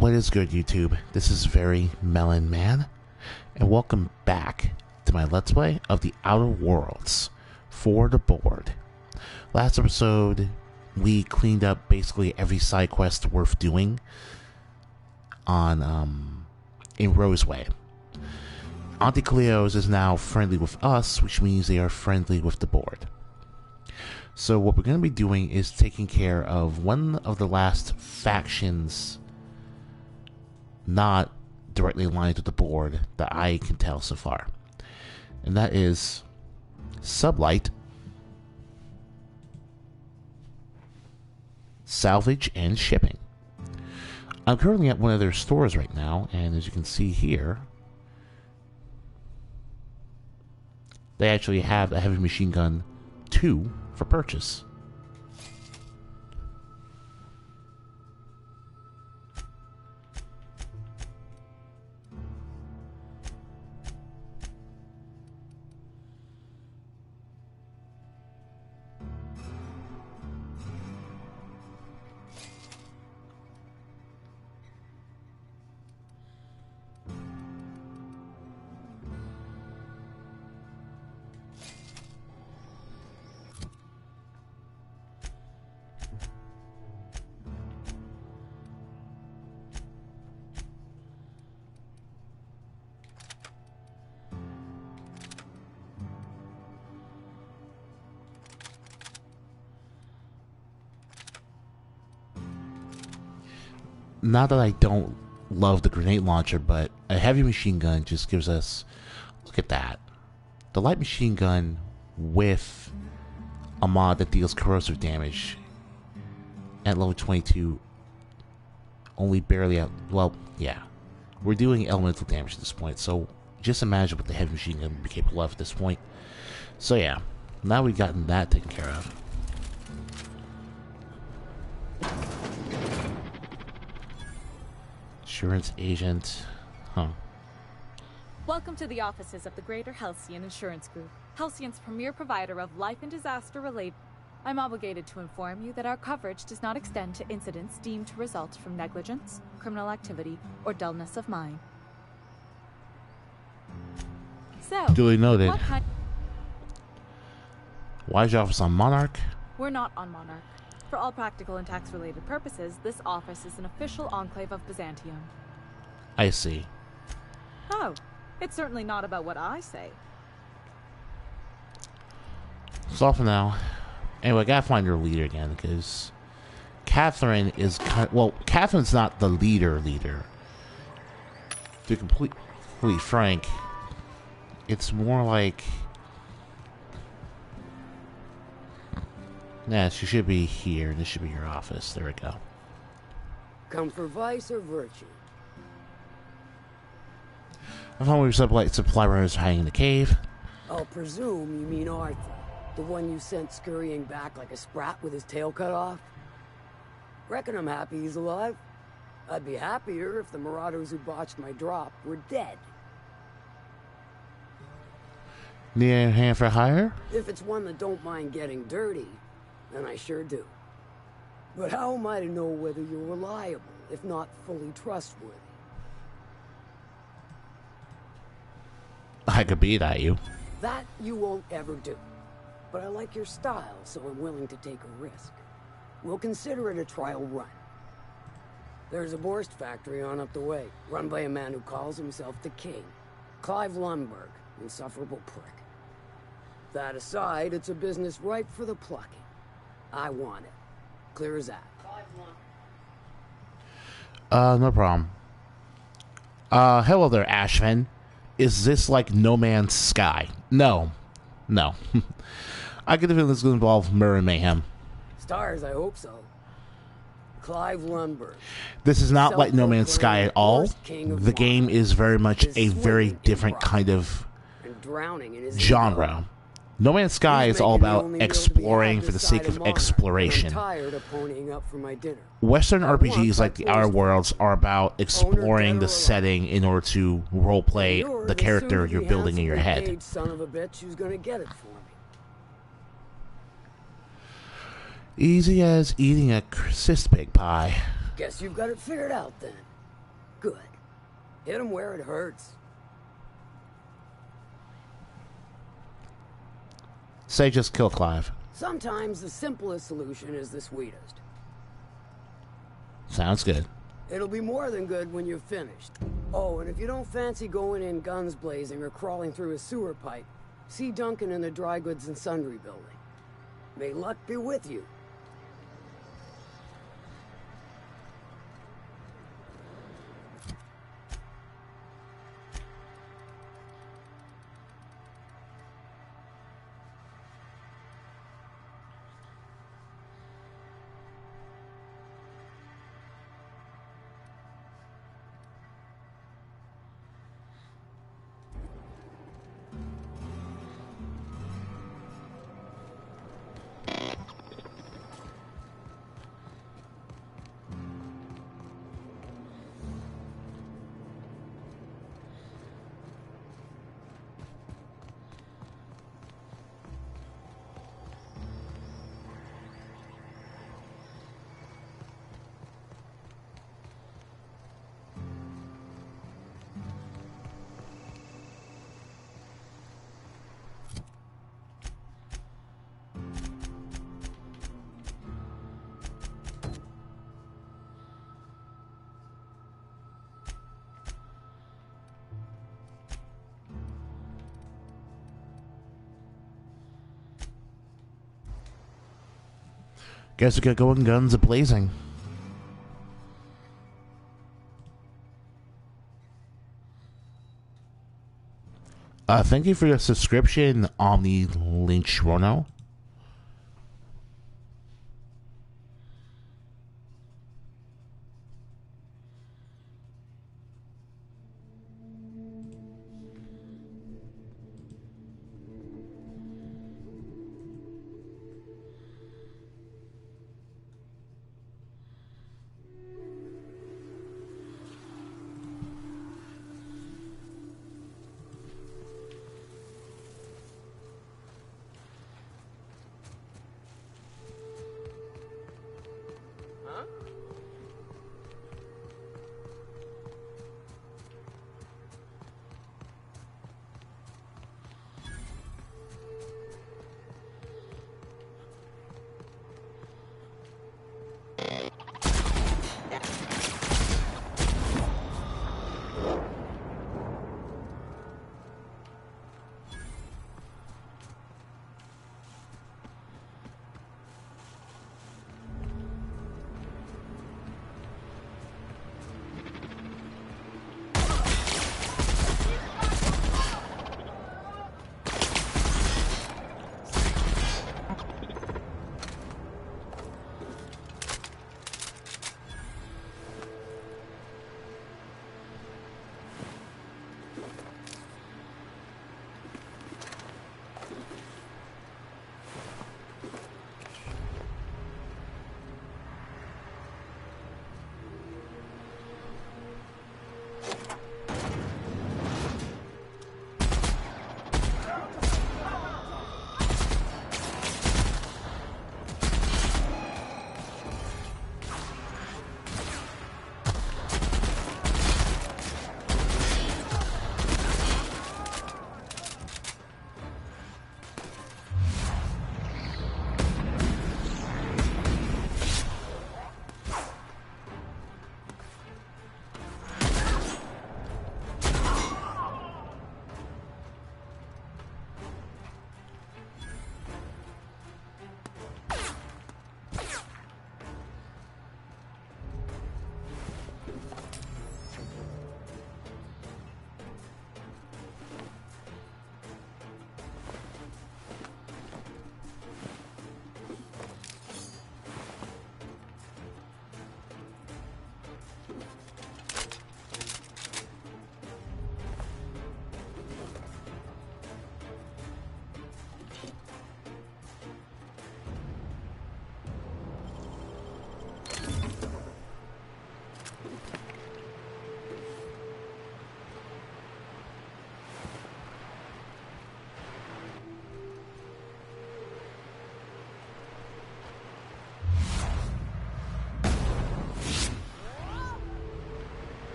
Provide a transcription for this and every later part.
What is good, YouTube? This is Very Melon Man, and welcome back to my Let's Play of the Outer Worlds for the board. Last episode, we cleaned up basically every side quest worth doing on in Roseway. Auntie Cleo's is now friendly with us, which means they are friendly with the board. So what we're going to be doing is taking care of one of the last factions not directly aligned with the board that I can tell so far. And that is Sublight, Salvage, and Shipping. I'm currently at one of their stores right now, and as you can see here, they actually have a heavy machine gun 2 for purchase. Not that I don't love the grenade launcher, but a heavy machine gun just gives us... Look at that. The light machine gun with a mod that deals corrosive damage at level 22 only barely out... Well, yeah. We're doing elemental damage at this point, so just imagine what the heavy machine gun would be capable of at this point. So yeah, now we've gotten that taken care of. Insurance agent, Welcome to the offices of the Greater Halcyon Insurance Group, Halcyon's premier provider of life and disaster related. I'm obligated to inform you that our coverage does not extend to incidents deemed to result from negligence, criminal activity, or dullness of mind. So, duly noted. Why is your office on Monarch? We're not on Monarch. For all practical and tax-related purposes, this office is an official enclave of Byzantium. I see. Oh, it's certainly not about what I say. It's all for now. Anyway, I gotta find your leader again, because Catherine is kind of, well, Catherine's not the leader. To be completely frank, it's more like... Yeah, she should be here. This should be your office. There we go. Come for vice or virtue? I found where supply runners are hiding in the cave. I'll presume you mean Arthur, the one you sent scurrying back like a sprat with his tail cut off. Reckon I'm happy he's alive. I'd be happier if the marauders who botched my drop were dead. Need a hand for hire? If it's one that don't mind getting dirty, then I sure do. But how am I to know whether you're reliable, if not fully trustworthy? I could beat at you. That you won't ever do. But I like your style, so I'm willing to take a risk. We'll consider it a trial run. There's a Borst factory on up the way, run by a man who calls himself the King. Clive Lundberg, insufferable prick. That aside, it's a business ripe for the plucking. I want it. Clear as that. No problem. Hello there, Ashman. Is this like No Man's Sky? No. No. I get the feeling this is going to involve murder and mayhem. Stars, I hope so. Clive Lundberg. This is not like No Man's Sky at all. The game is very much a very different kind of genre. No Man's Sky is all about exploring for the sake of exploration. Western RPGs like the Outer Worlds are about exploring the setting in order to roleplay the character you're building in your head. Easy as eating a cyst pig pie. Guess you've got it figured out then. Good. Hit him where it hurts. Say just kill Clive. Sometimes the simplest solution is the sweetest. Sounds good. It'll be more than good when you're finished. Oh, and if you don't fancy going in guns blazing or crawling through a sewer pipe, see Duncan in the dry goods and sundry building. May luck be with you. Guess we got going guns a-blazing. Thank you for your subscription, Omni Lynchrono.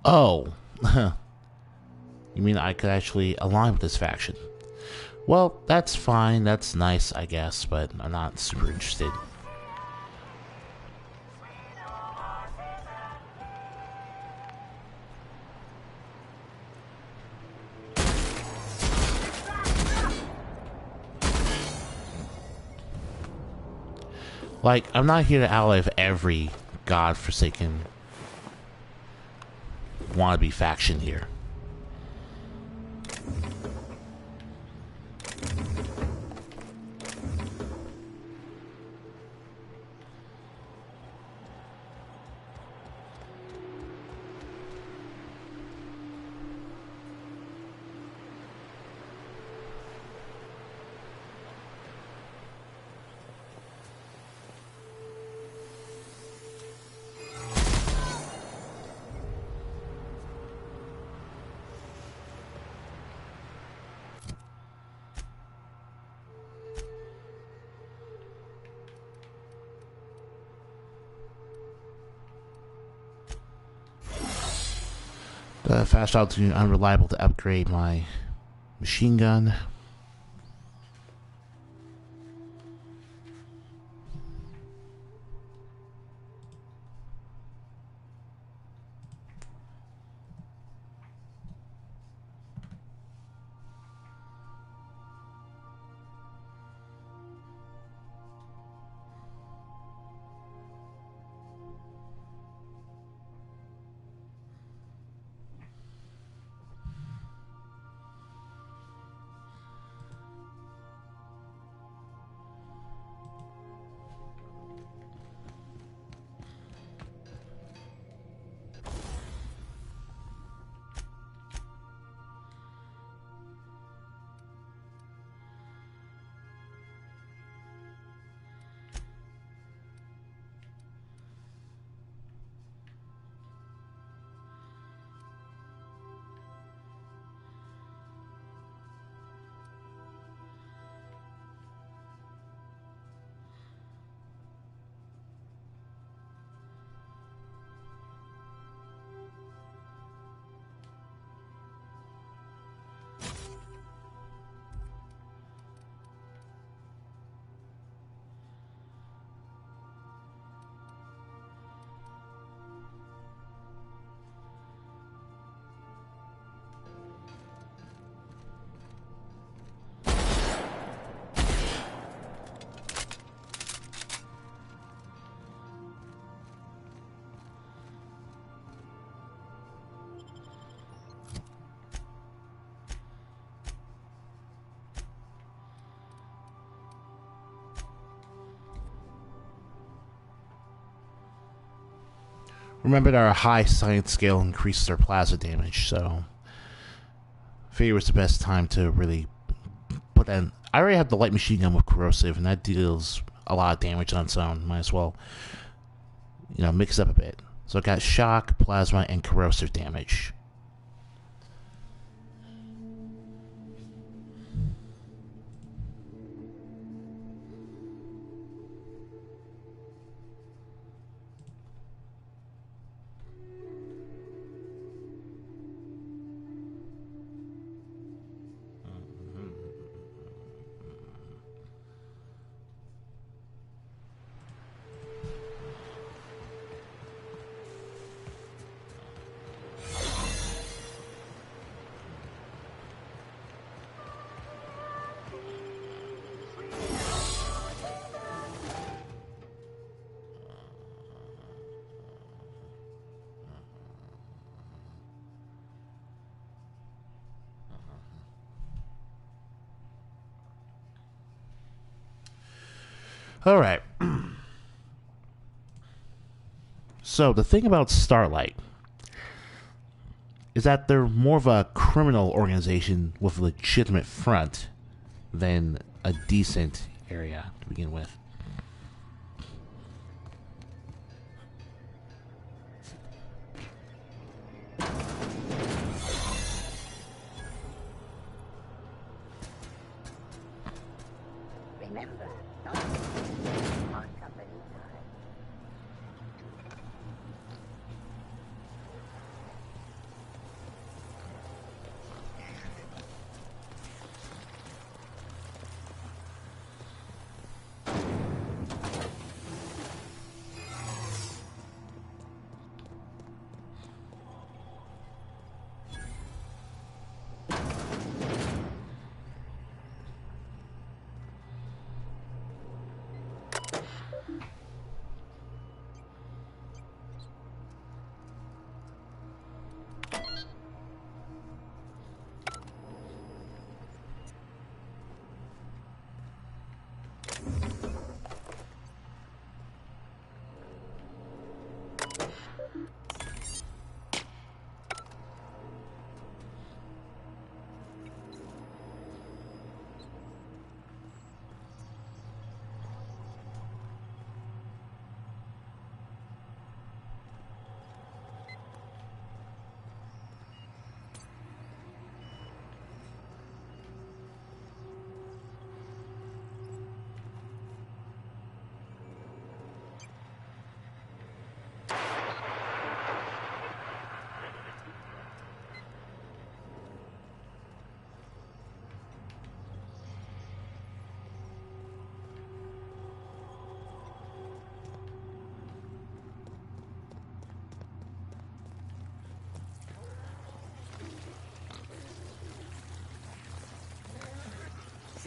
Oh. You mean I could actually align with this faction? Well, that's fine. That's nice, I guess, but I'm not super interested. Like, I'm not here to ally with every godforsaken wannabe faction here. The fast travel to unreliable to upgrade my machine gun. Remember that our high science scale increases our plasma damage, so I figured it was the best time to really put in. I already have the light machine gun with corrosive, and that deals a lot of damage on its own. Might as well, mix it up a bit. So I got shock, plasma, and corrosive damage. All right. So the thing about Starlight is that they're more of a criminal organization with a legitimate front than a decent area to begin with. Remember, on company time.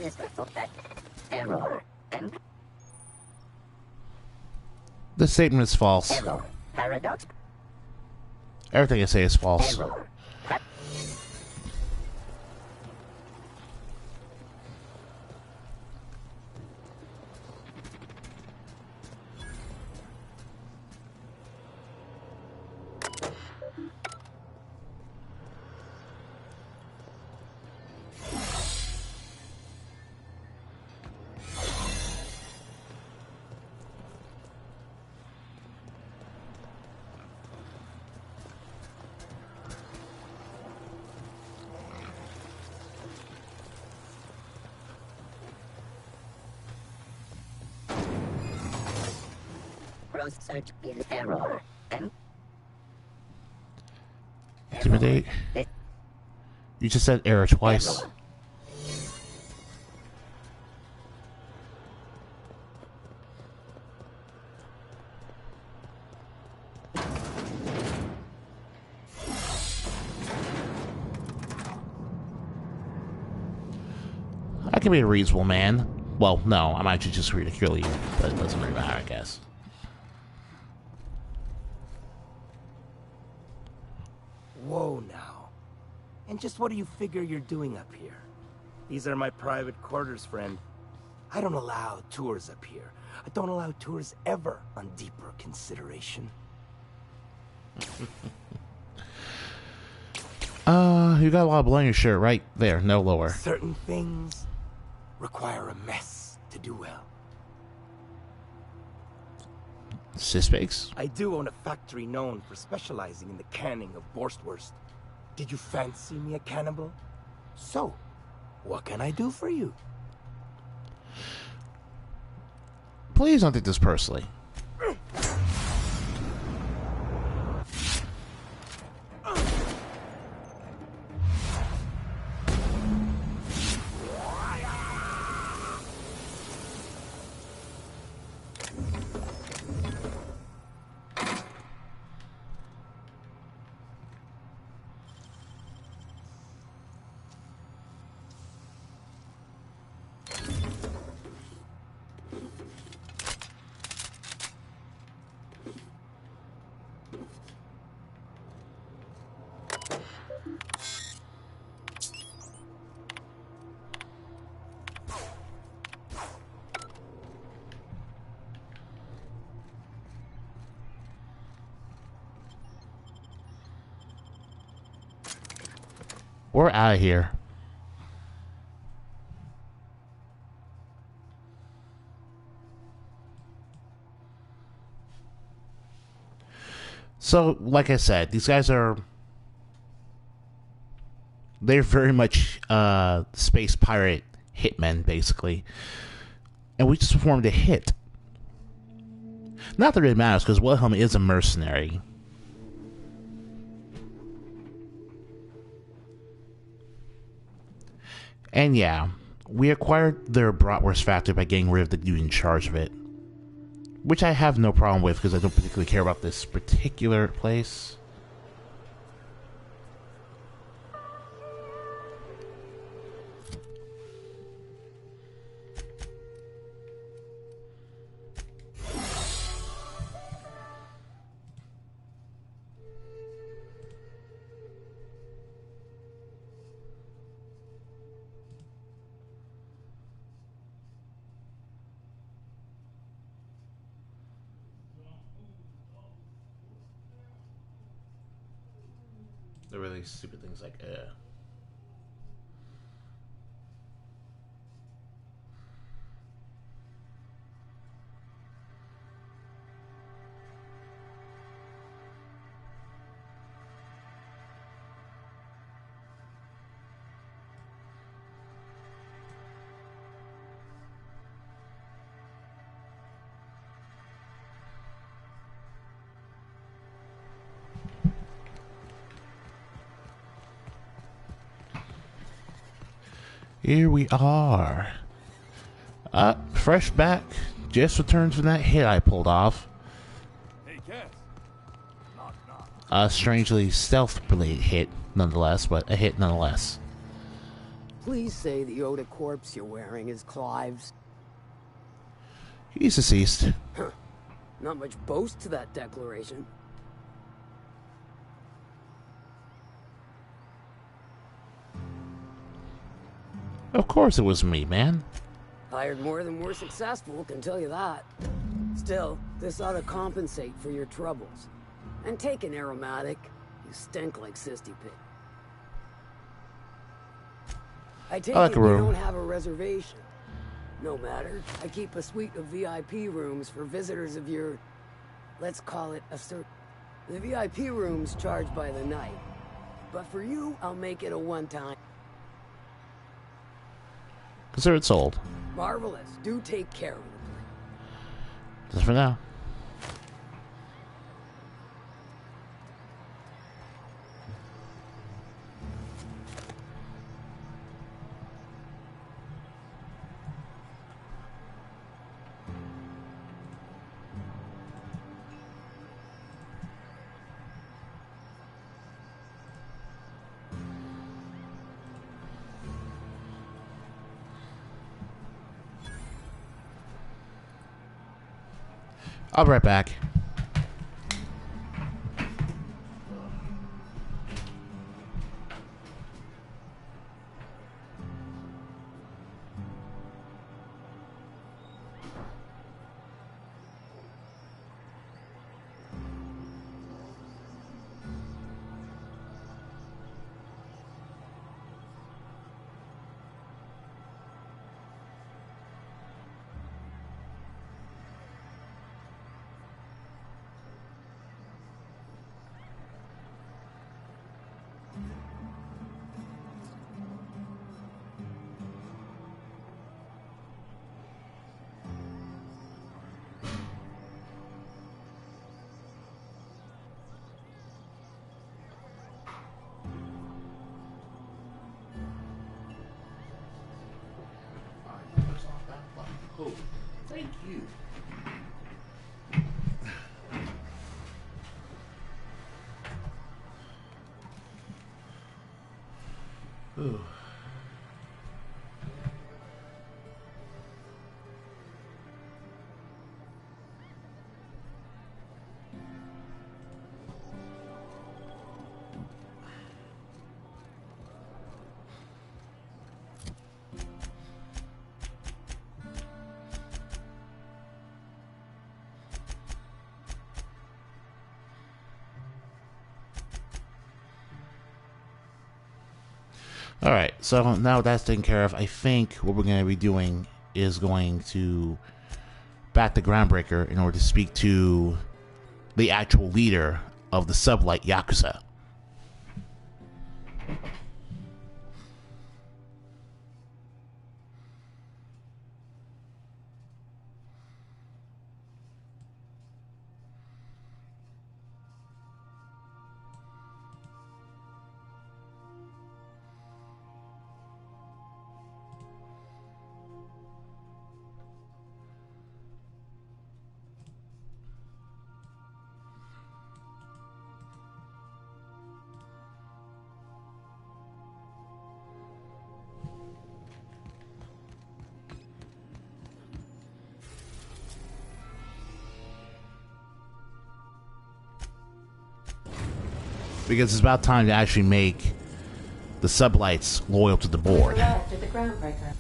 is error. The statement is false. Error. Paradox. Everything I say is false. Error. Search is error. Intimidate. You just said error twice. I can be a reasonable man. Well, no, I'm actually just here to kill you, but it doesn't really matter, I guess. Whoa now. And just what do you figure you're doing up here? These are my private quarters, friend. I don't allow tours up here. I don't allow tours ever on deeper consideration. You got a lot of blood on your shirt, right? There, no lower. Certain things require a mess to do well. Suspects? I do own a factory known for specializing in the canning of Borstwurst. Did you fancy me a cannibal? So, what can I do for you? Please don't take this personally. We're out of here. So, like I said, these guys are... They're very much space pirate hitmen, basically. And we just performed a hit. Not that it matters, because Wilhelm is a mercenary. And yeah, we acquired their bratwurst factory by getting rid of the dude in charge of it. Which I have no problem with, because I don't particularly care about this particular place. The really stupid things like, Here we are. Fresh back. Just returned from that hit I pulled off. Hey, Cass. Knock, knock. A strangely stealth-related hit, nonetheless, but a hit nonetheless. Please say the Yoda corpse you're wearing is Clive's. He's deceased. Not much boast to that declaration. Of course it was me, man. Hired more than we're successful, can tell you that. Still, this ought to compensate for your troubles. And take an aromatic. You stink like Sisty Pig. I take I like it a you room. don't have a reservation. No matter. I keep a suite of VIP rooms for visitors of your... Let's call it a The VIP rooms charge by the night. But for you, I'll make it a one-time. Consider it sold. Marvelous. Do take care of the place. Just for now. I'll be right back. Thank you. Ooh. Alright, so now that's taken care of, I think what we're going to be doing is going to back the Groundbreaker in order to speak to the actual leader of the Sublight Yakuza. Because it's about time to actually make the Sublights loyal to the board. Left at the Groundbreaker.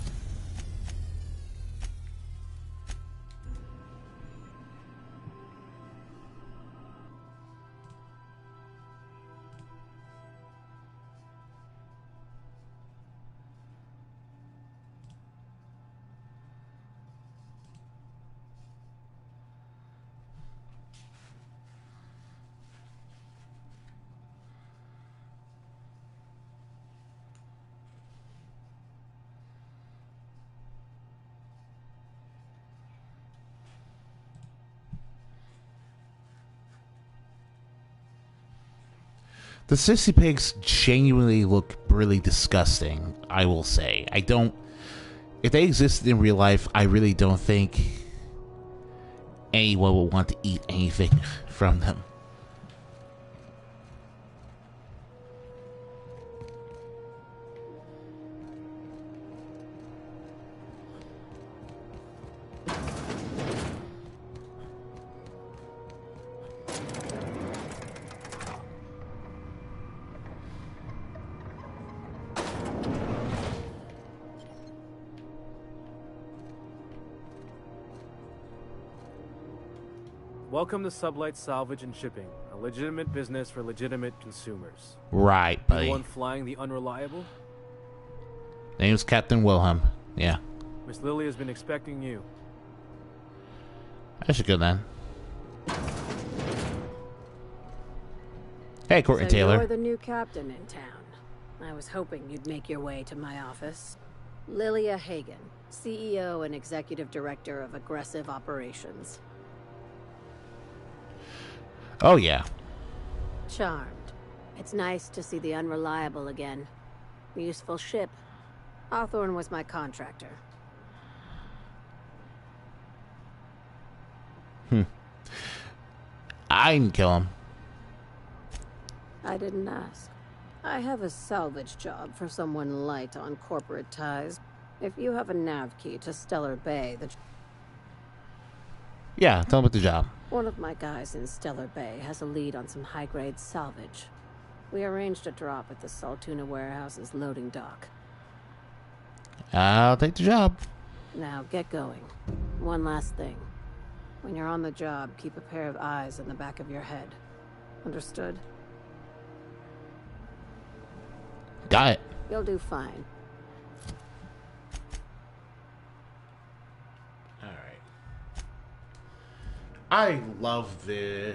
The Sissy Pigs genuinely look really disgusting, I will say. I don't... If they existed in real life, I really don't think anyone would want to eat anything from them. Welcome to Sublight Salvage and Shipping, a legitimate business for legitimate consumers. Right, You the buddy. one flying the Unreliable? Name's Captain Wilhelm. Yeah. Miss Lily has been expecting you. I should go then. Hey, Courtney So Taylor. you're the new captain in town. I was hoping you'd make your way to my office. Lilia Hagen, CEO and Executive Director of Aggressive Operations. Oh, yeah. Charmed. It's nice to see the Unreliable again. Useful ship. Hawthorne was my contractor. I can kill him. I didn't ask. I have a salvage job for someone light on corporate ties. If you have a nav key to Stellar Bay, Yeah, tell him about the job. one of my guys in Stellar Bay has a lead on some high-grade salvage. We arranged a drop at the Saltuna warehouse's loading dock. I'll take the job. Now, get going. One last thing. When you're on the job, keep a pair of eyes in the back of your head. Understood? Got it. You'll do fine. Alright. I love this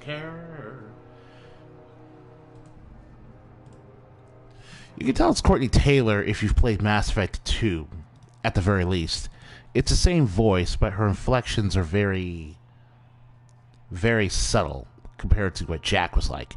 character. You can tell it's Courtney Taylor if you've played Mass Effect 2, at the very least. It's the same voice, but her inflections are very, very subtle compared to what Jack was like.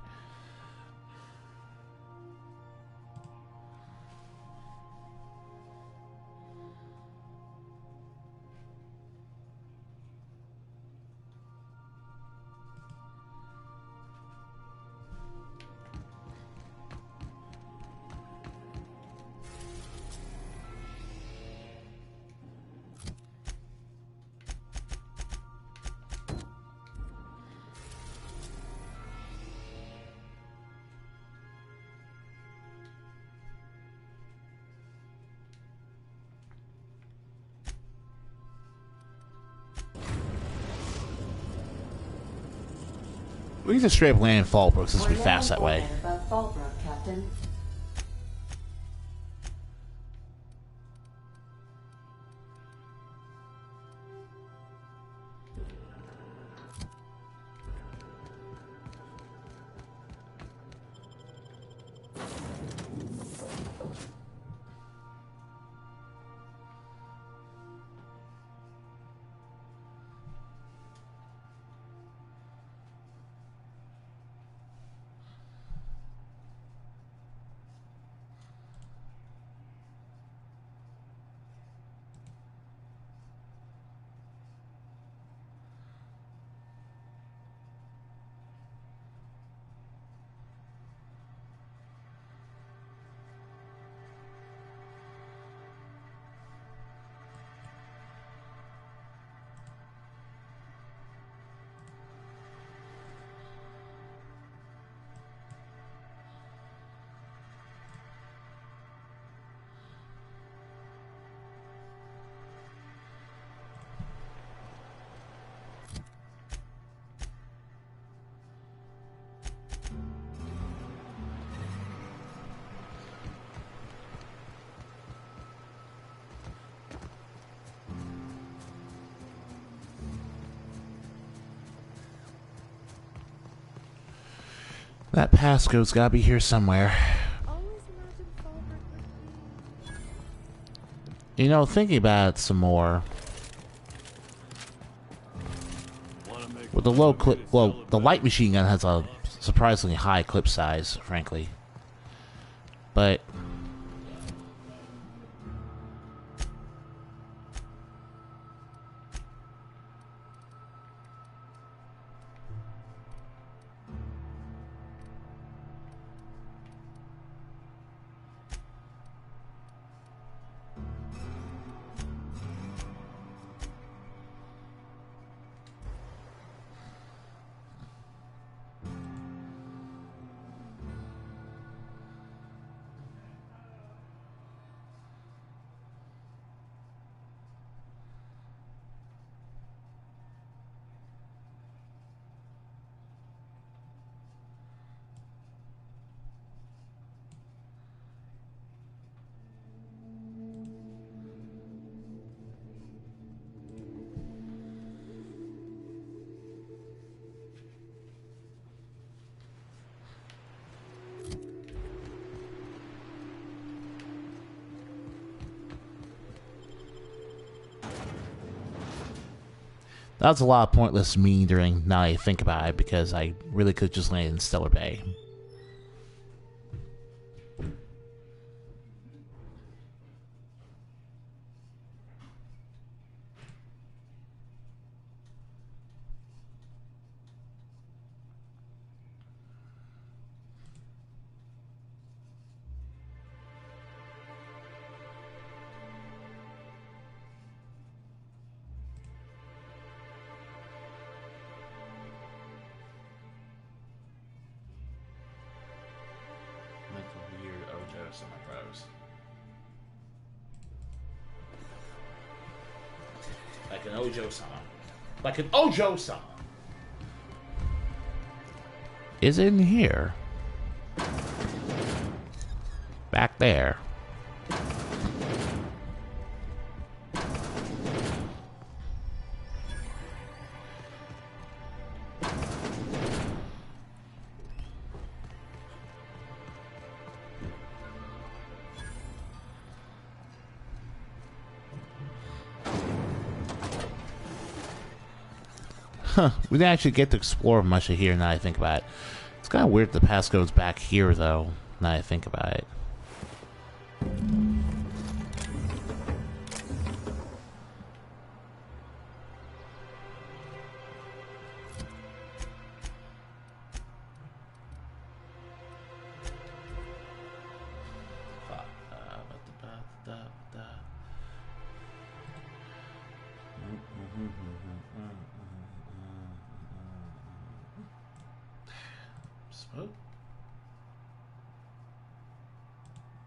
We can just straight up land in Fallbrook since we fast that way. Above Fallbrook, Captain. That passcode's gotta be here somewhere. You know, thinking about it some more, with the low clip, well, the light machine gun has a surprisingly high clip size, frankly. But That was a lot of pointless meandering now that I think about it, because I really could just land in Stellar Bay. Like an Ojo song. Like an Ojo song. Is it in here? Back there. Huh, we didn't actually get to explore much of here now I think about it. It's kind of weird the passcode's back here, though, now I think about it.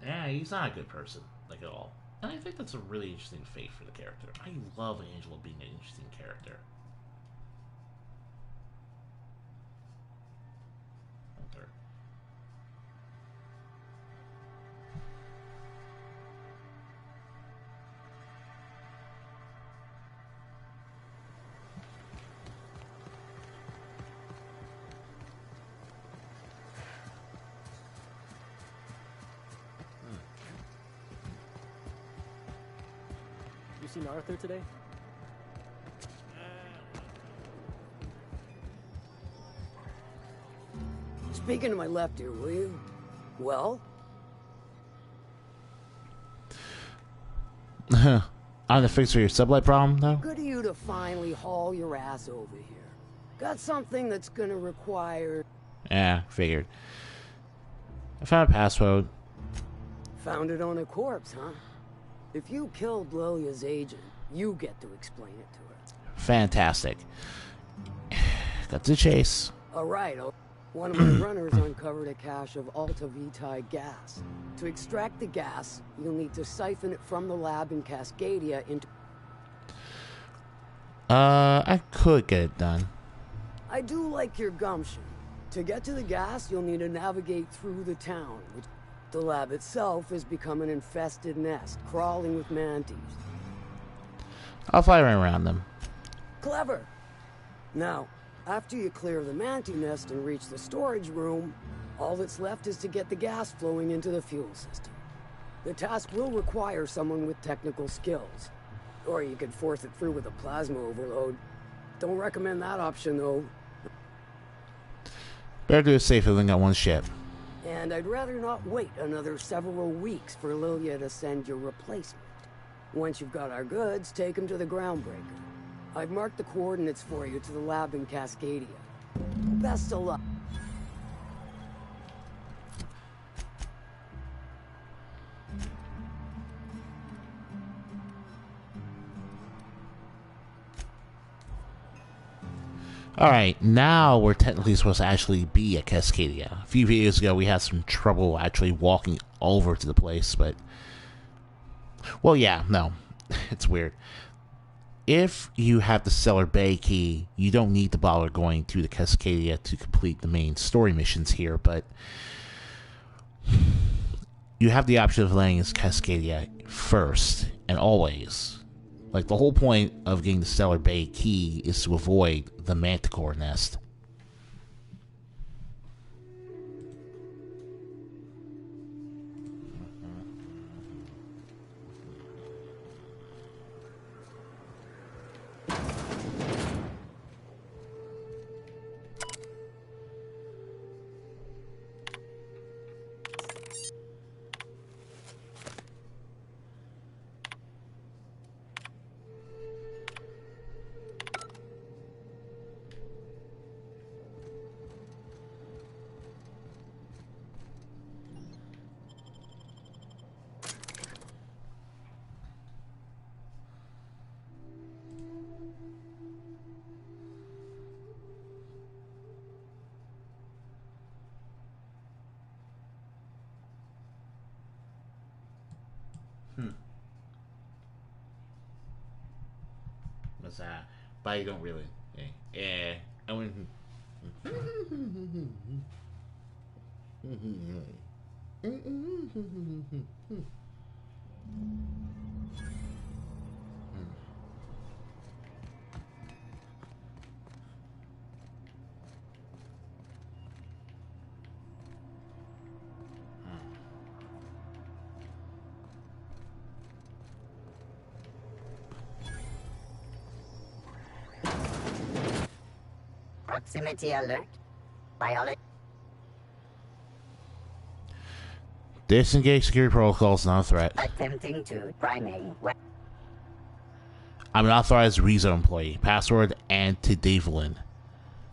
Yeah, he's not a good person, like at all. And I think that's a really interesting fate for the character. I love Angela being an interesting character. Okay. You seen Arthur today? Speaking to my left ear, will you? Well? On the fix for your sublight problem, though? Good of you to finally haul your ass over here. Got something that's gonna require... Yeah, figured. I found a passcode. Found it on a corpse, huh? If you killed Lilia's agent, you get to explain it to her. Fantastic. Got to chase. Alright, one of my runners uncovered a cache of Alta Vitae gas. To extract the gas, you'll need to siphon it from the lab in Cascadia into... I could get it done. I do like your gumption. To get to the gas, you'll need to navigate through the town, which... The lab itself has become an infested nest, crawling with mantis. I'll fly right around them. Clever! Now, after you clear the mantis nest and reach the storage room, all that's left is to get the gas flowing into the fuel system. The task will require someone with technical skills. Or you could force it through with a plasma overload. Don't recommend that option, though. Better do it safer than got one ship. And I'd rather not wait another several weeks for Lilia to send your replacement. Once you've got our goods, take them to the groundbreaker. I've marked the coordinates for you to the lab in Cascadia. Best of luck. Alright, now we're technically supposed to actually be at Cascadia. A few videos ago we had some trouble actually walking over to the place, but... Well, yeah, no. It's weird. If you have the Stellar Bay key, you don't need to bother going to the Cascadia to complete the main story missions here, but... You have the option of landing in Cascadia first, and always. Like, the whole point of getting the Stellar Bay key is to avoid the Manticore nest. What's that? But you don't really. Yeah. I went. Proximity alert. Biology. Disengage security protocols, not a threat. Attempting to priming. I'm an authorized Rezo employee. Password Antidavlin.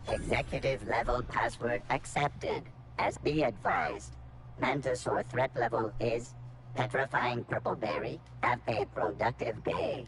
Executive level password accepted. As be advised. Mantisaur threat level is petrifying purple berry. Have a productive day.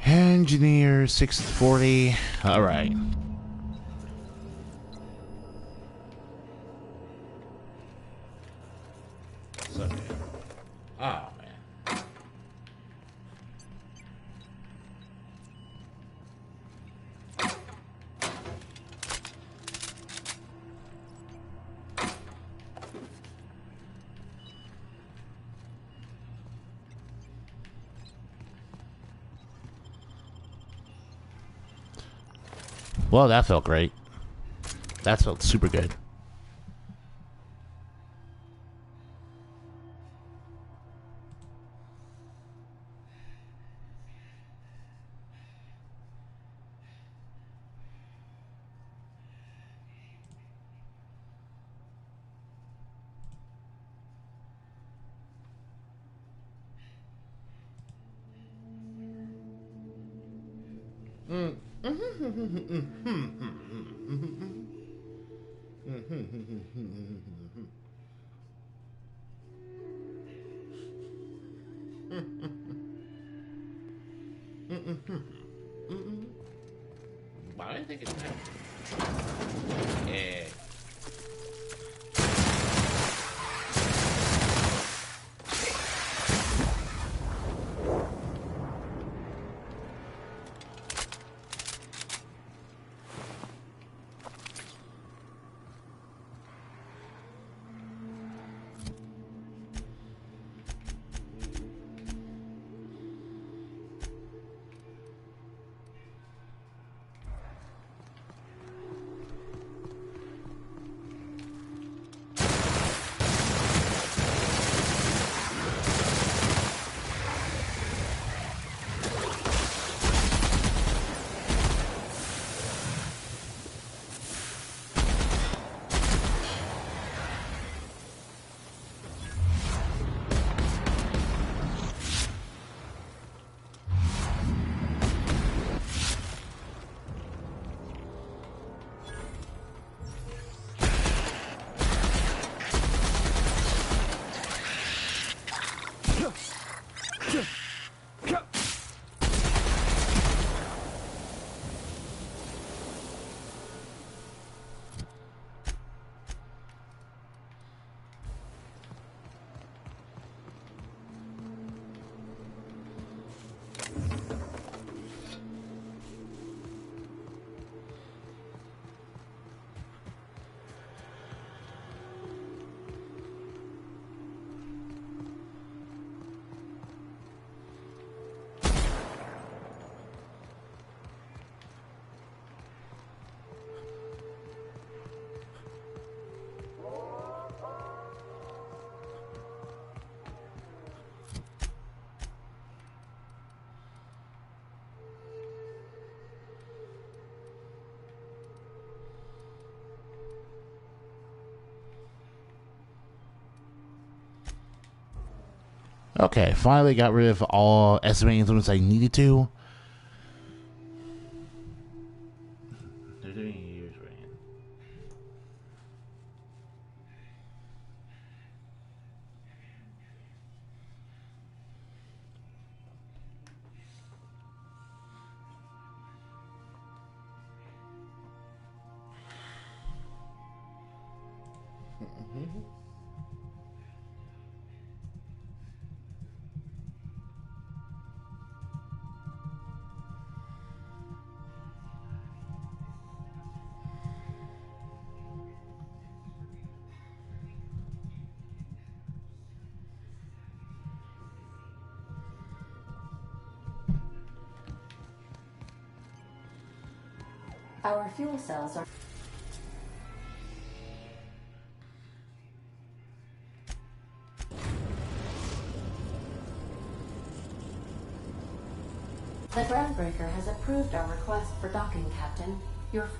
Engineer 640. All right. So, oh man. Well, that felt great. That felt super good. Why do I think it's that? Yeah. Okay, finally got rid of all estimating limits I needed to. They're doing years right. Our fuel cells are... The groundbreaker has approved our request for docking, Captain. Your...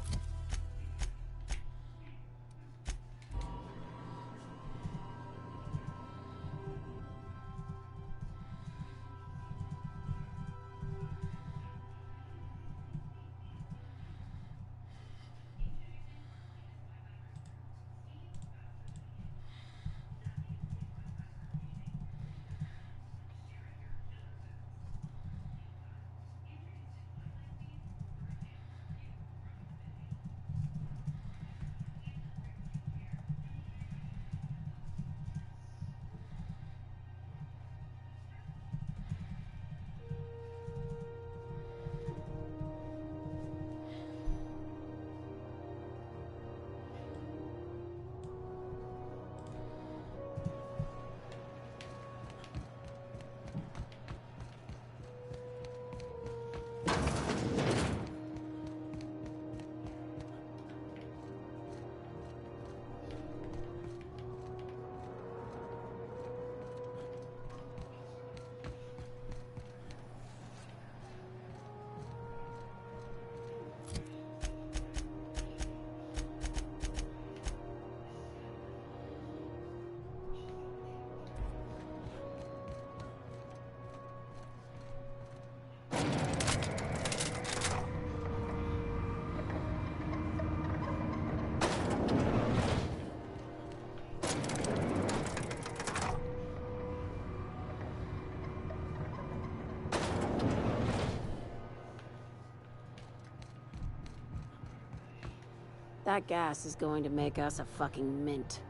That gas is going to make us a fucking mint.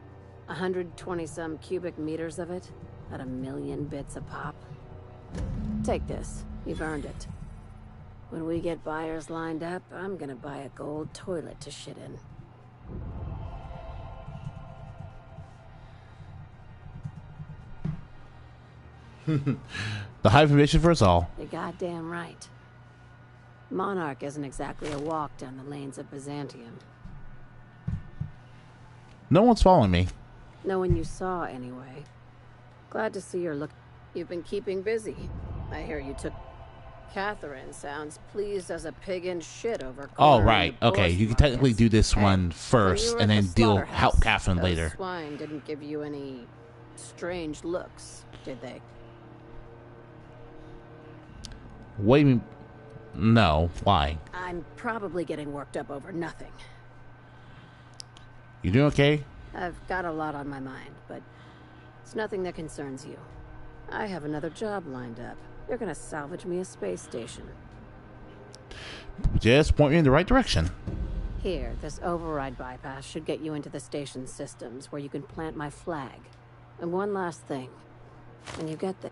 120-some cubic meters of it, at 1,000,000 bits a pop. Take this. You've earned it. When we get buyers lined up, I'm gonna buy a gold toilet to shit in. The high information for us all. You're goddamn right. Monarch isn't exactly a walk down the lanes of Byzantium. No one's following me. No one you saw, anyway. Glad to see you're You've been keeping busy. I hear you took... Catherine sounds pleased as a pig in shit over... Oh, right. Okay, you can technically do this one first and then help Catherine later. Swine didn't give you any strange looks, did they? What do you mean? No. Why? I'm probably getting worked up over nothing. You doing okay? I've got a lot on my mind, but it's nothing that concerns you. I have another job lined up. You're gonna salvage me a space station. Just point me in the right direction. Here, this override bypass should get you into the station's systems where you can plant my flag. And one last thing. When you get there...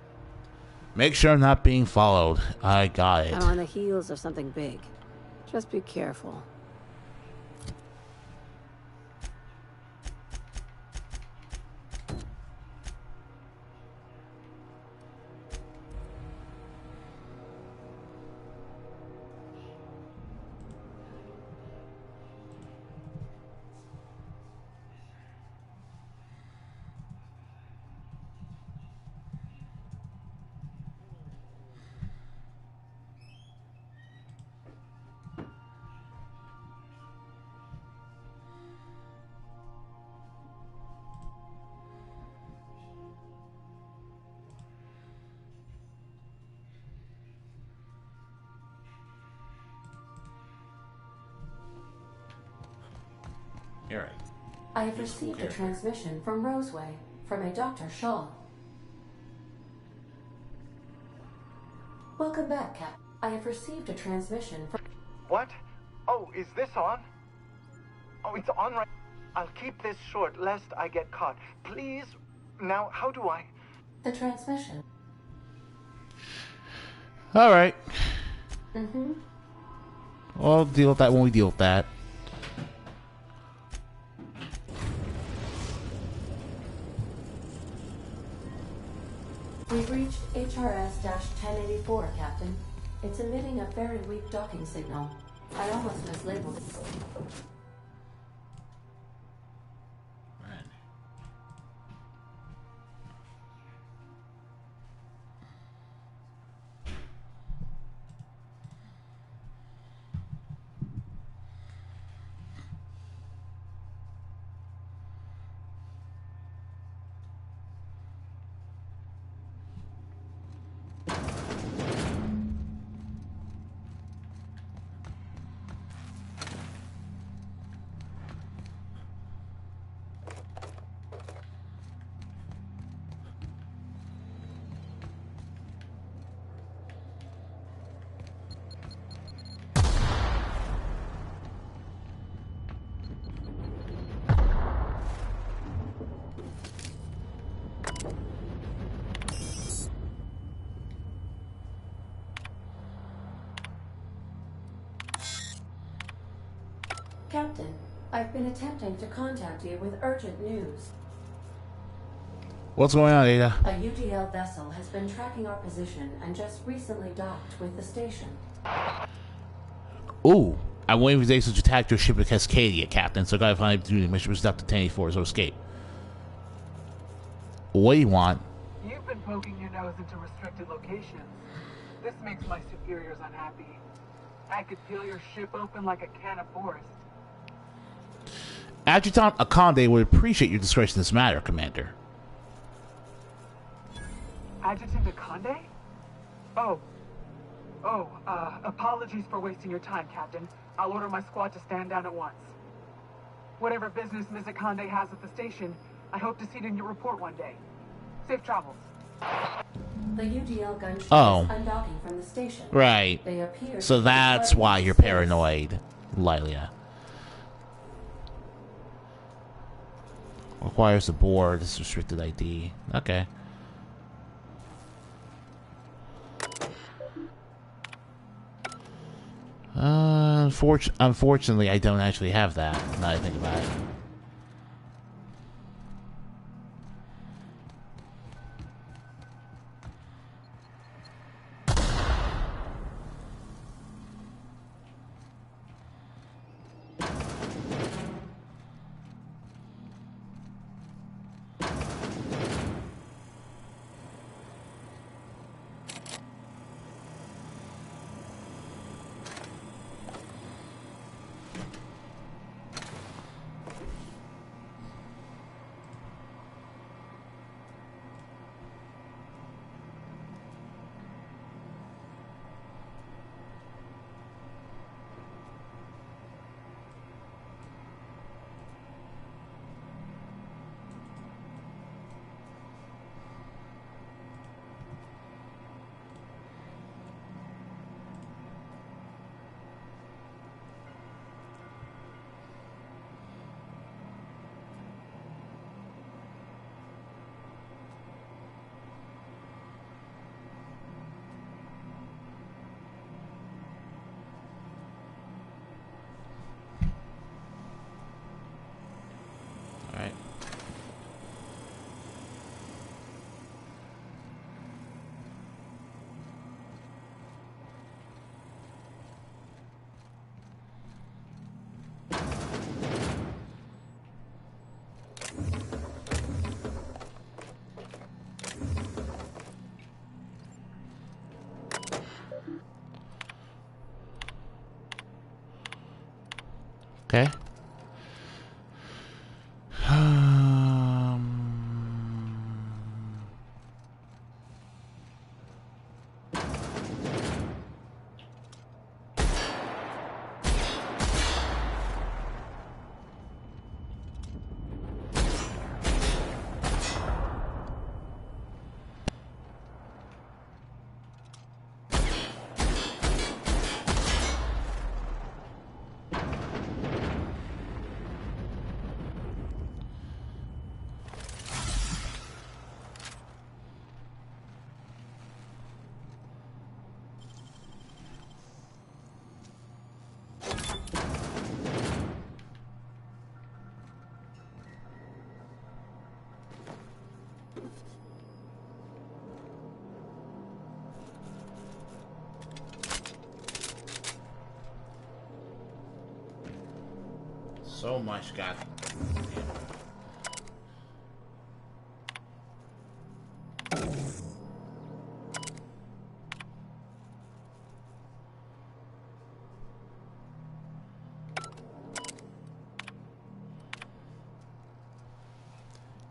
Make sure I'm not being followed. I got it. I'm on the heels of something big. Just be careful. Here. I have received a transmission from Roseway, from a Dr. Shaw. Welcome back, Cap. I have received a transmission from... What? Oh, is this on? Oh, it's on right... I'll keep this short, lest I get caught. Please? Now, how do I... The transmission. Alright. Mm-hmm. We'll deal with that when we deal with that. We've reached HRS-1084, Captain. It's emitting a very weak docking signal. I almost mislabeled it. Captain, I've been attempting to contact you with urgent news. What's going on, Ada? A UDL vessel has been tracking our position and just recently docked with the station. Ooh, I'm waiting for Daisy to attack your ship at Cascadia, Captain, so I gotta find a my ship is Dr. 1084, so escape. What do you want? You've been poking your nose into restricted locations. This makes my superiors unhappy. I could peel your ship open like a can of forest. Adjutant Akande would appreciate your discretion in this matter, Commander. Adjutant Akande? Apologies for wasting your time, Captain. I'll order my squad to stand down at once. Whatever business Ms. Akande has at the station, I hope to see it in your report one day. Safe travels. The UDL gunship is undocking from the station. Right. They appear so that's why you're paranoid, Lilia. Requires the board. This restricted ID. Okay. Unfortunately, I don't actually have that, now that I think about it. Okay. So much, God.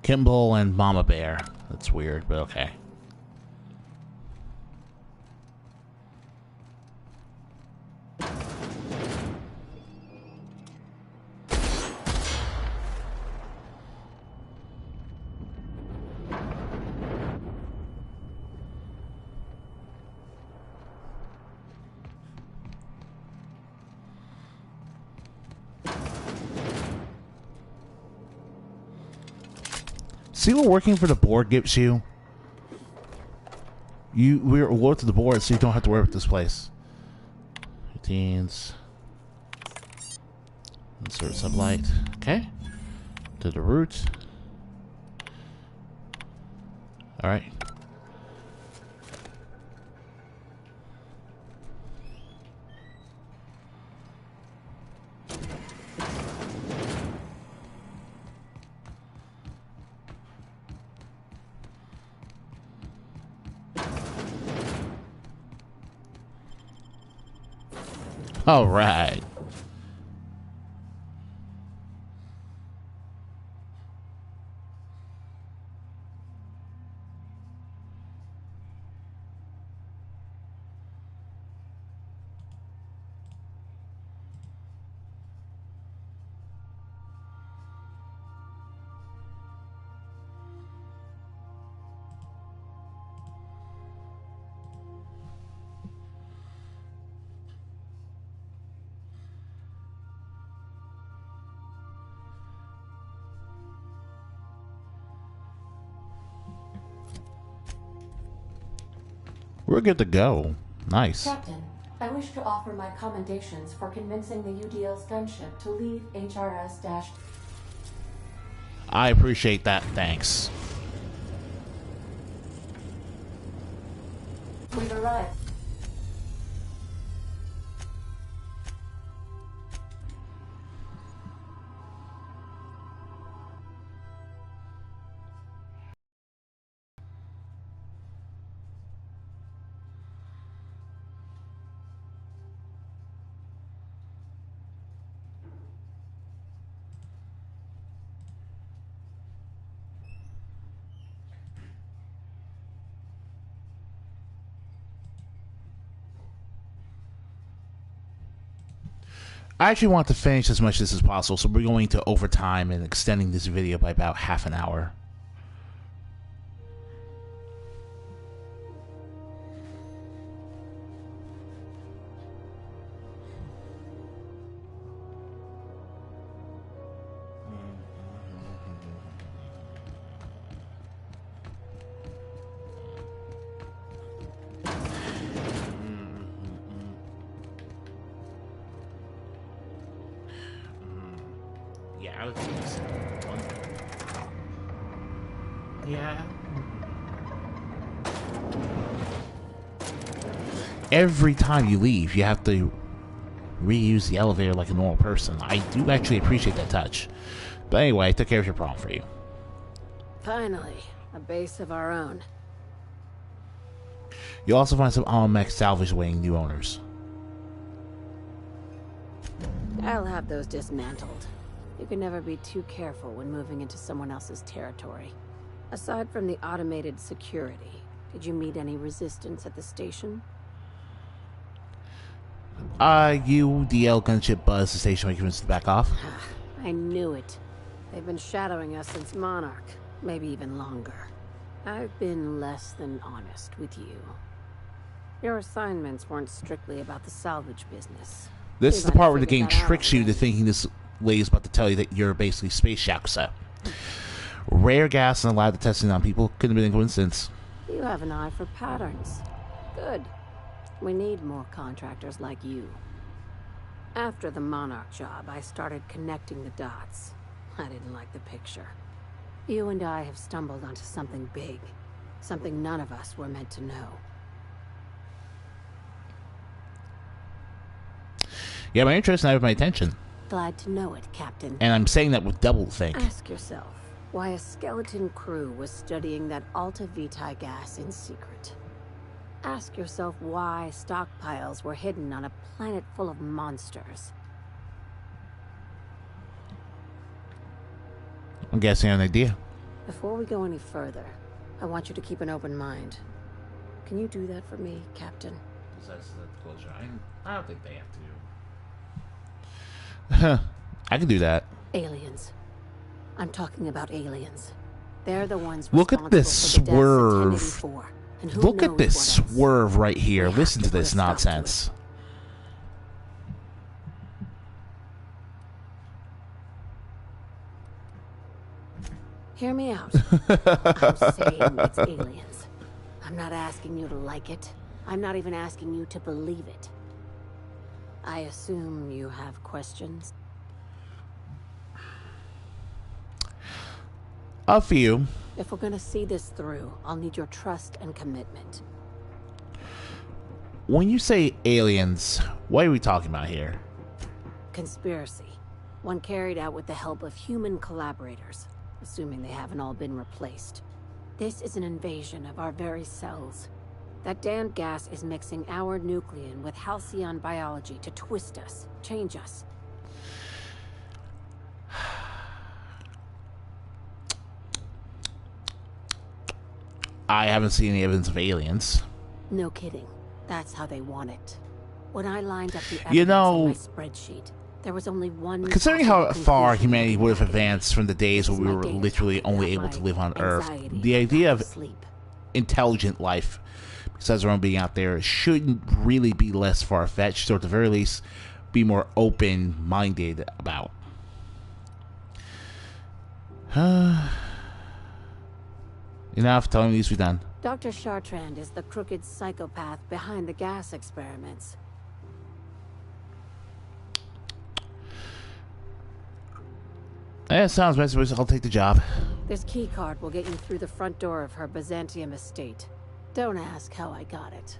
Kimball and Mama Bear. That's weird, but okay. See what working for the board gives you? We're loyal to the board, so you don't have to worry with this place. Routines. Insert sublight. Okay. To the root. Alright. All right. We're good to go. Nice. Captain, I wish to offer my commendations for convincing the UDL's gunship to leave HRS- I appreciate that. Thanks. We've arrived. I actually want to finish as much of this as possible, so we're going to overtime and extending this video by about half an hour. Yeah, I would think this one. Yeah. Every time you leave, you have to reuse the elevator like a normal person. I do actually appreciate that touch. But anyway, I took care of your problem for you. Finally, a base of our own. You'll also find some Almec salvage awaiting new owners. I'll have those dismantled. You can never be too careful when moving into someone else's territory. Aside from the automated security, did you meet any resistance at the station? UDL gunship buzzed the station requirements to back off. I knew it. They've been shadowing us since Monarch, maybe even longer. I've been less than honest with you. Your assignments weren't strictly about the salvage business. This is the part where the game tricks you to thinking this lady's about to tell you that you're basically space Yakuza. Rare gas and allowed the testing on people couldn't have been a coincidence. You have an eye for patterns. Good. We need more contractors like you. After the Monarch job, I started connecting the dots. I didn't like the picture. You and I have stumbled onto something big. Something none of us were meant to know. Yeah, my interest and I have my attention. glad to know it, Captain. And I'm saying that with doublethink. Ask yourself why a skeleton crew was studying that Alta Vitae gas in secret. Ask yourself why stockpiles were hidden on a planet full of monsters. I'm guessing an idea. Before we go any further, I want you to keep an open mind. Can you do that for me, Captain? I don't think they have to. I can do that. Aliens. I'm talking about aliens. They're the ones Look at this responsible for the deaths swerve. of Kennedy 4, and who Look at knows this what else. swerve right here. We Listen have to put a this stop to nonsense. it. Hear me out. I'm saying it's aliens. I'm not asking you to like it. I'm not even asking you to believe it. I assume you have questions? A few. If we're gonna see this through, I'll need your trust and commitment. When you say aliens, what are we talking about here? Conspiracy. One carried out with the help of human collaborators, assuming they haven't all been replaced. This is an invasion of our very cells. That damned gas is mixing our nucleon with halcyon biology to twist us, change us. I haven't seen any evidence of aliens. No kidding. That's how they want it. When I lined up the evidence You know, in my spreadsheet, there was only one. Considering how possible far conclusion humanity would have I could make. advanced from the days when we My were data literally talking only about able to my live on Earth, anxiety the idea lack of sleep. intelligent life, besides our own being out there, shouldn't really be less far-fetched, or at the very least, be more open-minded about. Enough. Tell me these be done. Dr. Chartrand is the crooked psychopath behind the gas experiments. Yeah, sounds nice. I'll take the job. This key card will get you through the front door of her Byzantium estate. Don't ask how I got it.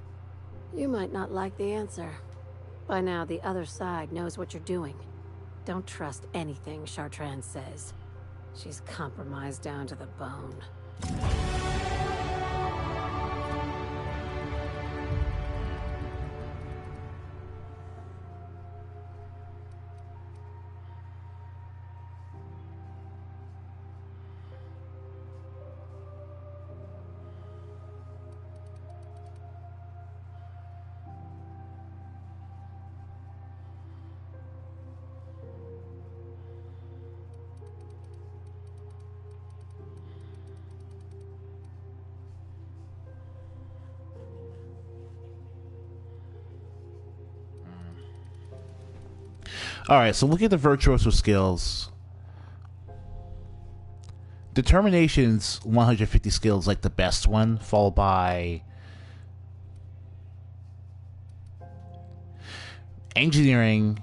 You might not like the answer. By now, the other side knows what you're doing. Don't trust anything Chartrand says. She's compromised down to the bone. Alright, so look at the virtuoso skills. Determination's 150 skills, like the best one, followed by engineering,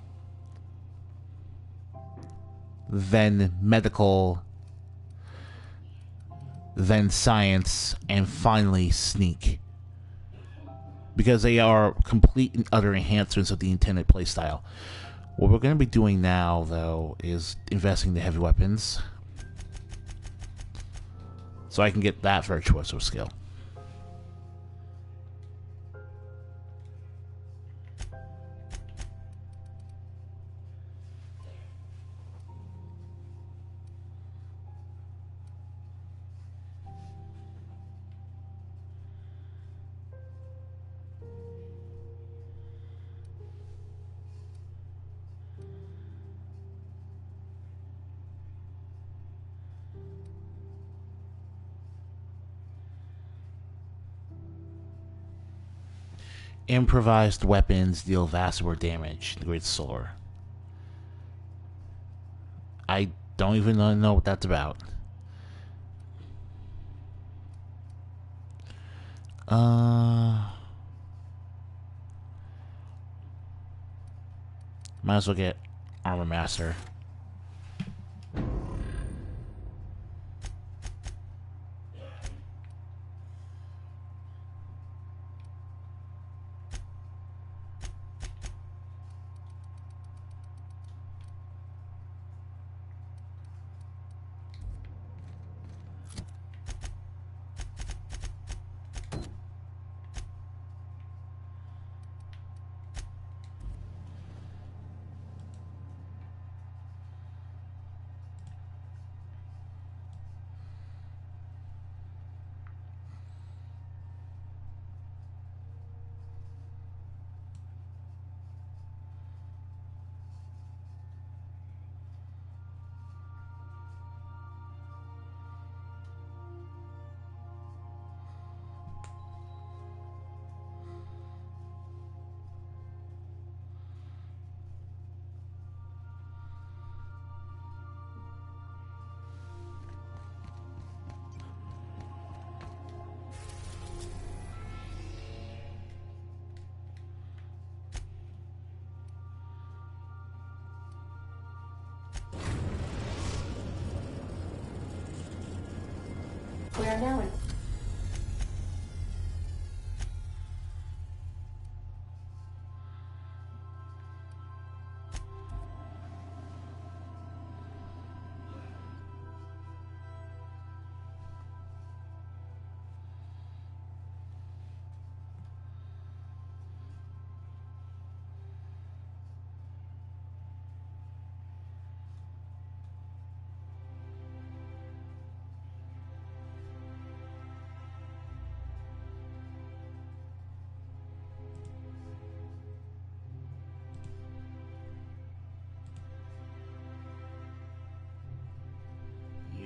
then medical, then science, and finally sneak. Because they are complete and utter enhancements of the intended playstyle. What we're going to be doing now, though, is investing in the heavy weapons. So I can get that virtuoso skill. Improvised weapons deal vast more damage. The Great Solar. I don't even know what that's about. Might as well get Armor Master. We are now in...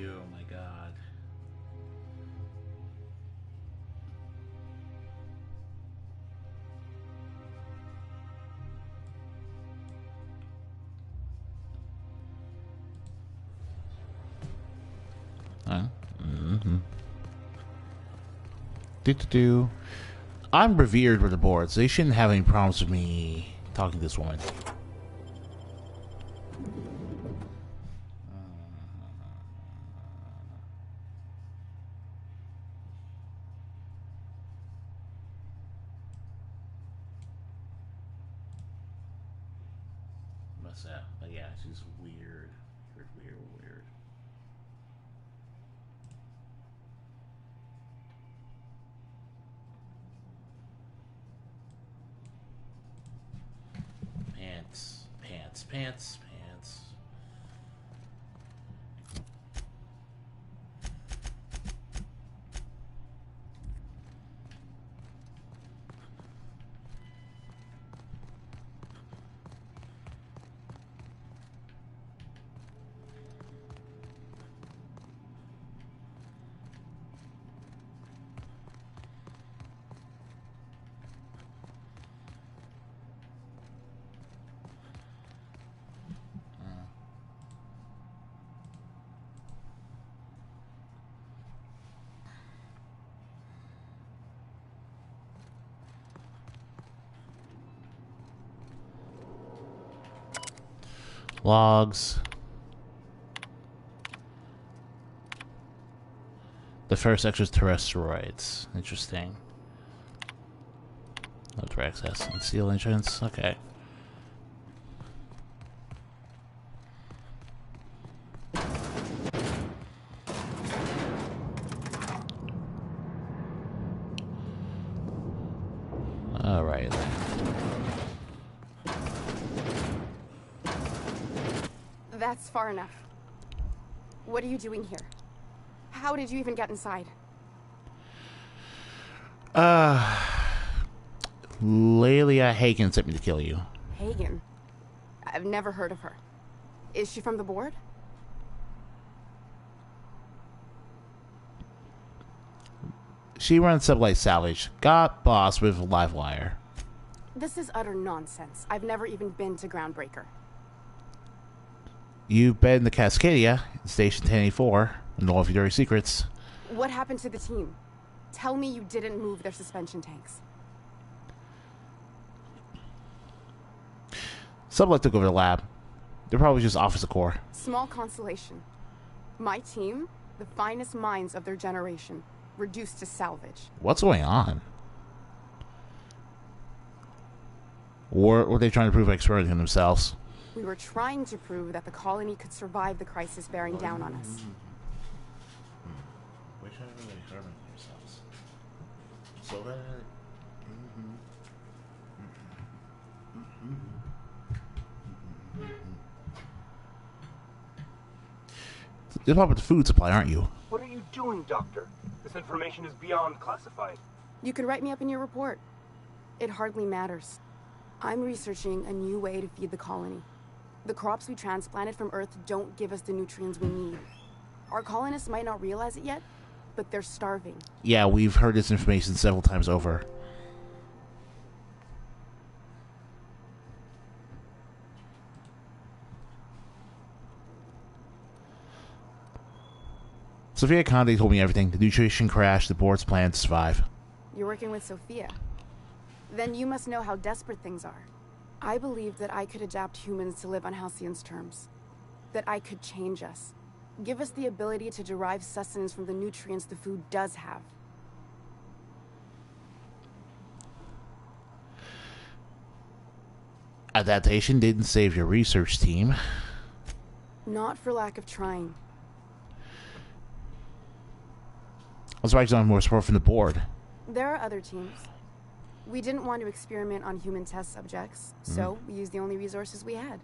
Oh my god. Do. I'm revered with the boards. They shouldn't have any problems with me talking to this woman. What's that? But yeah, she's weird. Weird. Pants. Logs. The first extraterrestrials. Interesting. No to access. Conceal entrance. Okay. Alright then. That's far enough. What are you doing here? How did you even get inside? Lelia Hagen sent me to kill you. Hagen? I've never heard of her. Is she from the board? She runs Sublight Salvage. Got boss with a live wire. This is utter nonsense. I've never even been to Groundbreaker. You've been in the Cascadia, Station 1084, and all of your dirty secrets. What happened to the team? Tell me you didn't move their suspension tanks. Sublight took over the lab. They're probably just officer core. Small consolation. My team, the finest minds of their generation, reduced to salvage. What's going on? Or were they trying to prove by experimenting themselves? We were trying to prove that the colony could survive the crisis bearing down on us. We're trying to experiment themselves. So that... You're talking about the food supply, aren't you? What are you doing, Doctor? This information is beyond classified. You can write me up in your report. It hardly matters. I'm researching a new way to feed the colony. The crops we transplanted from Earth don't give us the nutrients we need. Our colonists might not realize it yet, but they're starving. Yeah, we've heard this information several times over. Sophia Conde told me everything. The nutrition crash, the board's plan to survive. You're working with Sophia. Then you must know how desperate things are. I believed that I could adapt humans to live on Halcyon's terms. That I could change us. Give us the ability to derive sustenance from the nutrients the food does have. Adaptation didn't save your research team. Not for lack of trying. I'm surprised you don't have more support from the board. There are other teams. We didn't want to experiment on human test subjects, so we used the only resources we had.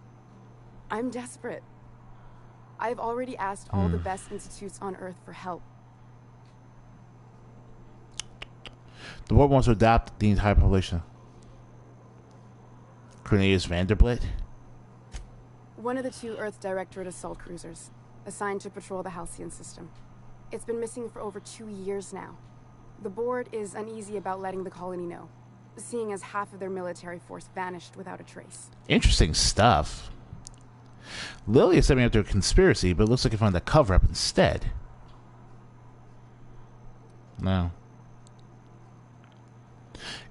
I'm desperate. I've already asked all the best institutes on Earth for help. The board wants to adapt the entire population. Cornelius Vanderbilt? One of the 2 Earth Directorate assault cruisers, assigned to patrol the Halcyon system. It's been missing for over 2 years now. The board is uneasy about letting the colony know, seeing as half of their military force vanished without a trace. Interesting stuff. Lily is setting up their conspiracy, but it looks like it found a cover-up instead. No.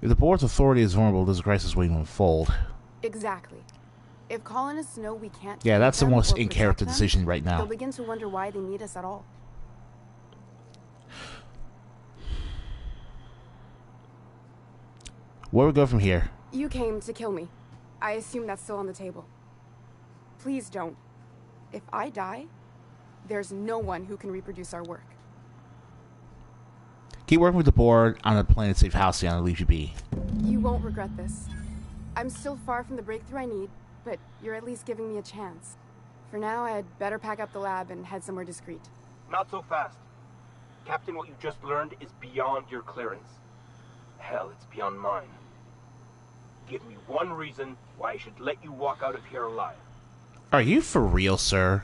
If the board's authority is vulnerable, this crisis will unfold. Exactly. If colonists know we can't... Yeah, that's the most in in-character decision right now. They'll begin to wonder why they need us at all. Where we go from here? You came to kill me. I assume that's still on the table. Please don't. If I die, there's no one who can reproduce our work. Keep working with the board on a plan to save Halcyon and leave you be. You won't regret this. I'm still far from the breakthrough I need, but you're at least giving me a chance. For now, I'd better pack up the lab and head somewhere discreet. Not so fast. Captain, what you just learned is beyond your clearance. Hell, it's beyond mine. Give me one reason why I should let you walk out of here alive. Are you for real, sir?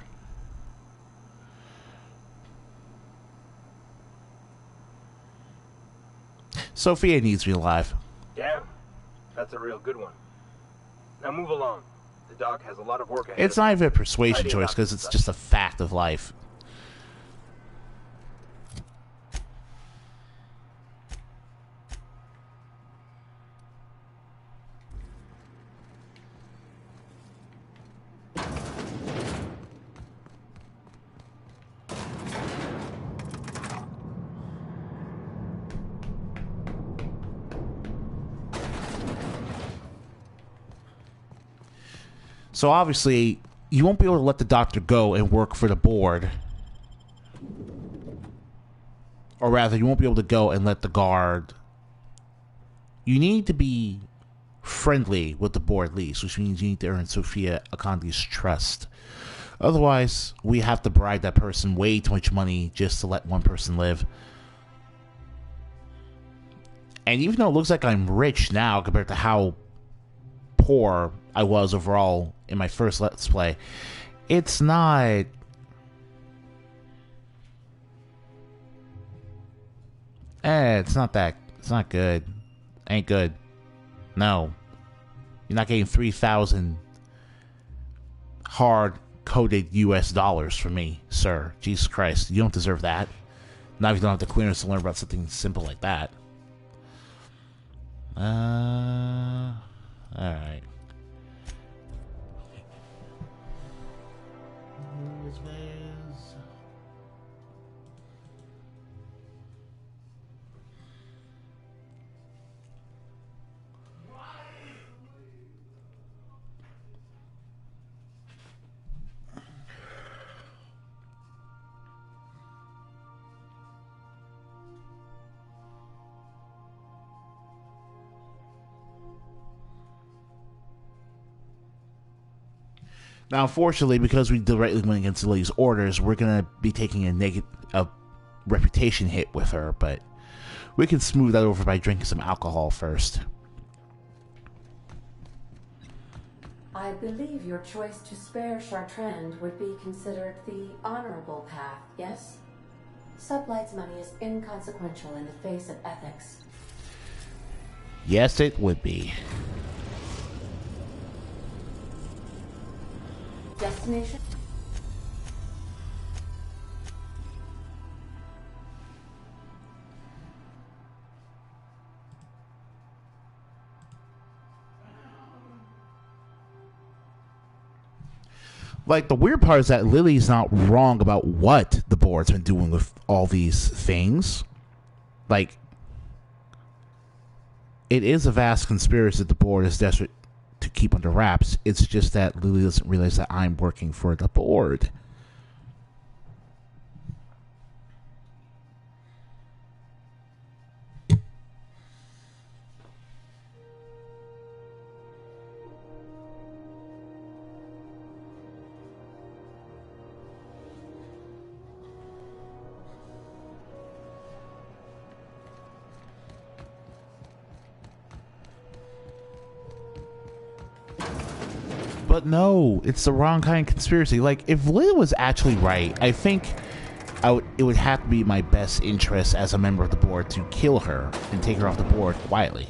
Sophia needs me alive. Damn, that's a real good one. Now move along. The doc has a lot of work ahead. It's not even a persuasion choice because it's just a fact of life. So obviously, you won't be able to let the doctor go and work for the board. Or rather, you won't be able to go and let the guard... You need to be friendly with the board at least, which means you need to earn Sophia Akandi's trust. Otherwise, we have to bribe that person way too much money just to let one person live. And even though it looks like I'm rich now compared to how poor I was overall in my first Let's Play, it's not... it's not that... It's not good. Ain't good. No. You're not getting 3,000 hard-coded US dollars from me, sir. Jesus Christ. You don't deserve that. Not if you don't have the clearance to learn about something simple like that. Alright. Now, unfortunately, because we directly went against Lily's orders, we're going to be taking a reputation hit with her, but we can smooth that over by drinking some alcohol first. I believe your choice to spare Chartrand would be considered the honorable path, yes? Sublight's money is inconsequential in the face of ethics. Yes, it would be. Destination? Like, the weird part is that Lily's not wrong about what the board's been doing with all these things. Like, it is a vast conspiracy that the board is desperate to keep under wraps. It's just that Lily doesn't realize that I'm working for the board. But no, it's the wrong kind of conspiracy. Like, if Lily was actually right, I think it would have to be my best interest as a member of the board to kill her and take her off the board quietly.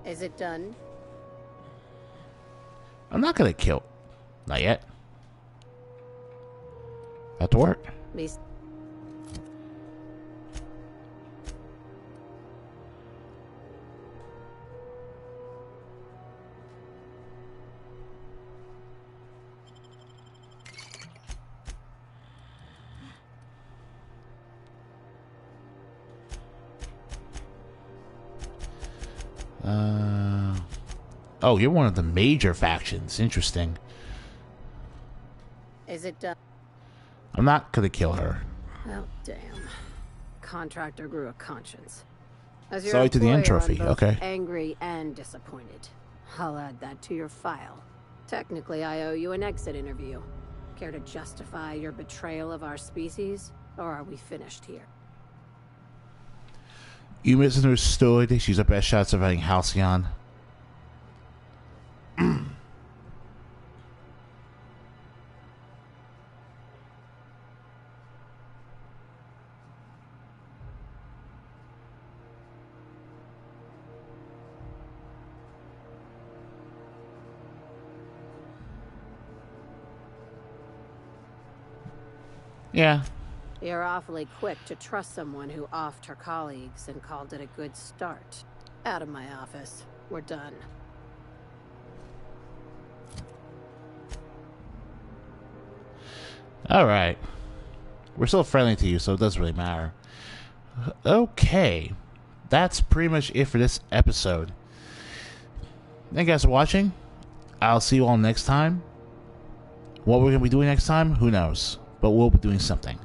Is it done? I'm not gonna kill. Not yet. Have to work. Oh, you're one of the major factions. Interesting. Is it done? I'm not gonna kill her. Oh, damn. Contractor grew a conscience. As your Sorry to the end employer, trophy, I'm both okay. angry and disappointed. I'll add that to your file. Technically, I owe you an exit interview. Care to justify your betrayal of our species? Or are we finished here? You misunderstood. She's our best shot surviving Halcyon. Yeah. You're awfully quick to trust someone who offed her colleagues and called it a good start. Out of my office. We're done. Alright. We're still friendly to you, so it doesn't really matter. Okay. That's pretty much it for this episode. Thank you guys for watching. I'll see you all next time. What we're going to be doing next time, who knows? But we'll be doing something.